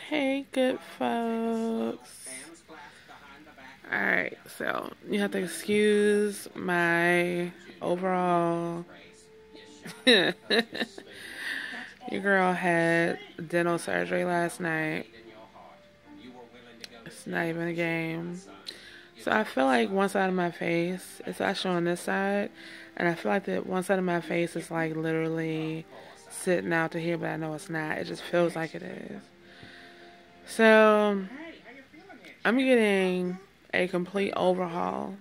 Hey, good folks. Alright, so you have to excuse my overall. Your girl had dental surgery last night. It's not even a game. So I feel like one side of my face is actually on this side, and I feel like that one side of my face is like literally sitting out to here, but I know it's not. It just feels like it is. So I'm getting a complete overhaul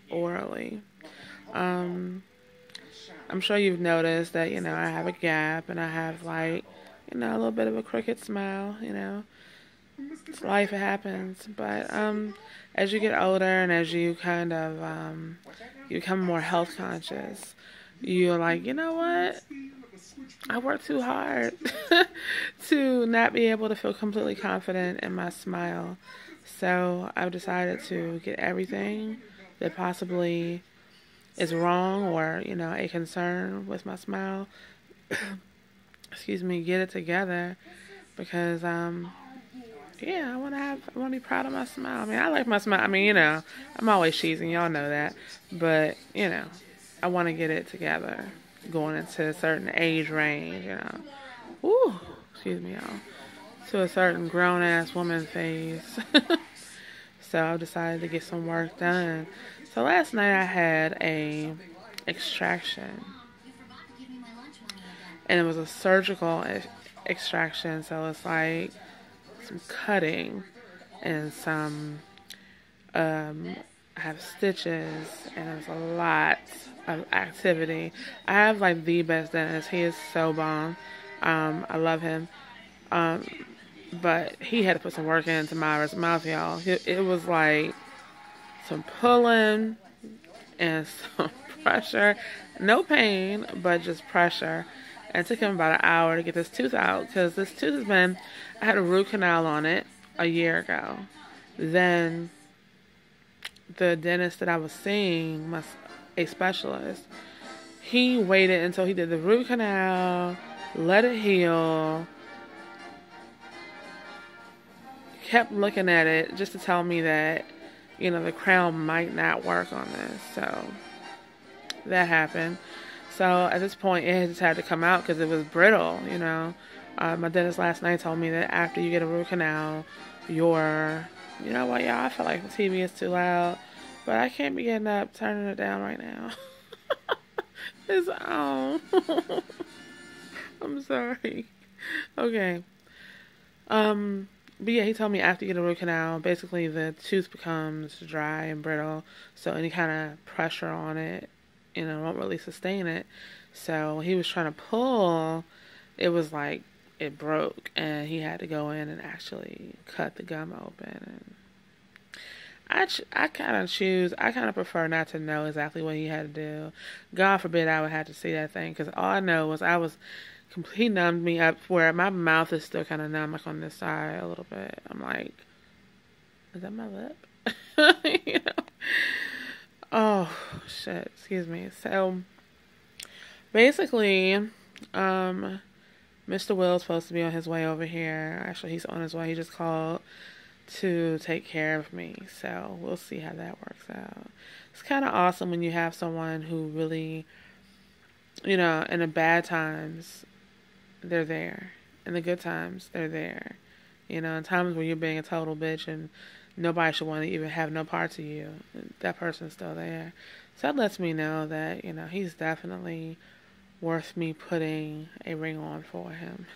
orally. Um, I'm sure you've noticed that, I have a gap and I have like, a little bit of a crooked smile, It's life, it happens. But as you get older and as you kind of you become more health conscious, you're like, you know what? I work too hard to not be able to feel completely confident in my smile. So I've decided to get everything that possibly is wrong or, a concern with my smile. Excuse me, get it together because, yeah, I want to be proud of my smile. I mean, I like my smile. I mean, I'm always cheesing. Y'all know that. But, I want to get it together going into a certain age range. Ooh, excuse me, y'all. To a certain grown-ass woman phase. So I've decided to get some work done. So last night I had a extraction. And it was a surgical extraction. So it's like some cutting and some, I have stitches and there's a lot of activity. I have like the best dentist. He is so bomb. I love him. But he had to put some work into Myra's mouth, y'all. It was like some pulling and some pressure. No pain, but just pressure. And it took him about an hour to get this tooth out because this tooth I had a root canal on it a year ago. Then the dentist that I was seeing, a specialist, he waited until he did the root canal, let it heal, kept looking at it just to tell me that, the crown might not work on this. So that happened. So at this point, it just had to come out because it was brittle. My dentist last night told me that after you get a root canal, you know what, y'all, I feel like the TV is too loud, but I can't be getting up, turning it down right now. It's on. I'm sorry. Okay. But yeah, he told me after you get a root canal, basically the tooth becomes dry and brittle, so any kind of pressure on it, won't really sustain it. So when he was trying to pull, it was like it broke, and he had to go in and actually cut the gum open. And I kind of prefer not to know exactly what he had to do. God forbid I would have to see that thing, because all I know was he numbed me up where my mouth is still kind of numb, like on this side a little bit. I'm like, is that my lip? you know? Oh, shit. Excuse me. So, basically, Mr. Will's supposed to be on his way over here. Actually, he's on his way. He just called to take care of me. So, we'll see how that works out. It's kind of awesome when you have someone who really, in the bad times, they're there. In the good times, they're there. In times when you're being a total bitch and nobody should want to even have no part to you, that person's still there. So that lets me know that, he's definitely worth me putting a ring on for him.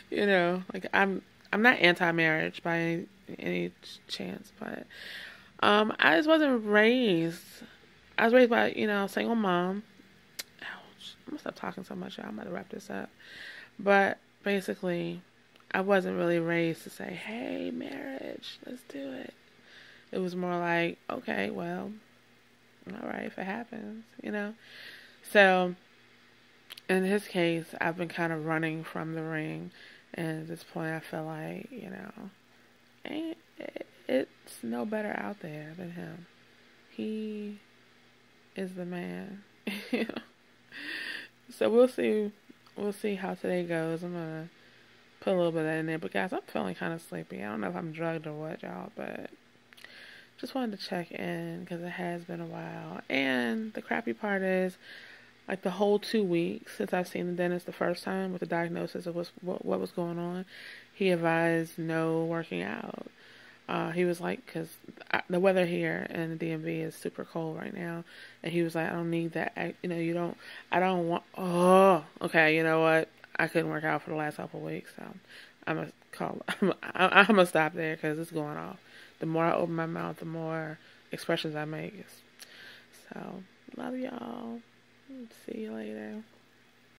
Like I'm not anti-marriage by any chance, but I just wasn't raised. I was raised by, a single mom. Ouch. I'm gonna stop talking so much. I'm gonna wrap this up. But basically, I wasn't really raised to say, hey, marriage, let's do it. It was more like, okay, well, all right, if it happens. So, in his case, I've been kind of running from the ring. And at this point, I feel like, it's no better out there than him. He is the man. So we'll see. We'll see how today goes. I'm gonna put a little bit of that in there. But guys, I'm feeling kind of sleepy. I don't know if I'm drugged or what, y'all, but just wanted to check in because it has been a while. And the crappy part is, like, the whole 2 weeks since I've seen the dentist the first time with the diagnosis of what was going on, he advised no working out. He was like, because the weather here in the DMV is super cold right now, and he was like, I don't need that. I don't want. Oh, okay. You know what? I couldn't work out for the last couple of weeks, so I'm gonna call. I'm gonna stop there because it's going off. The more I open my mouth, the more expressions I make. So love y'all. See you later.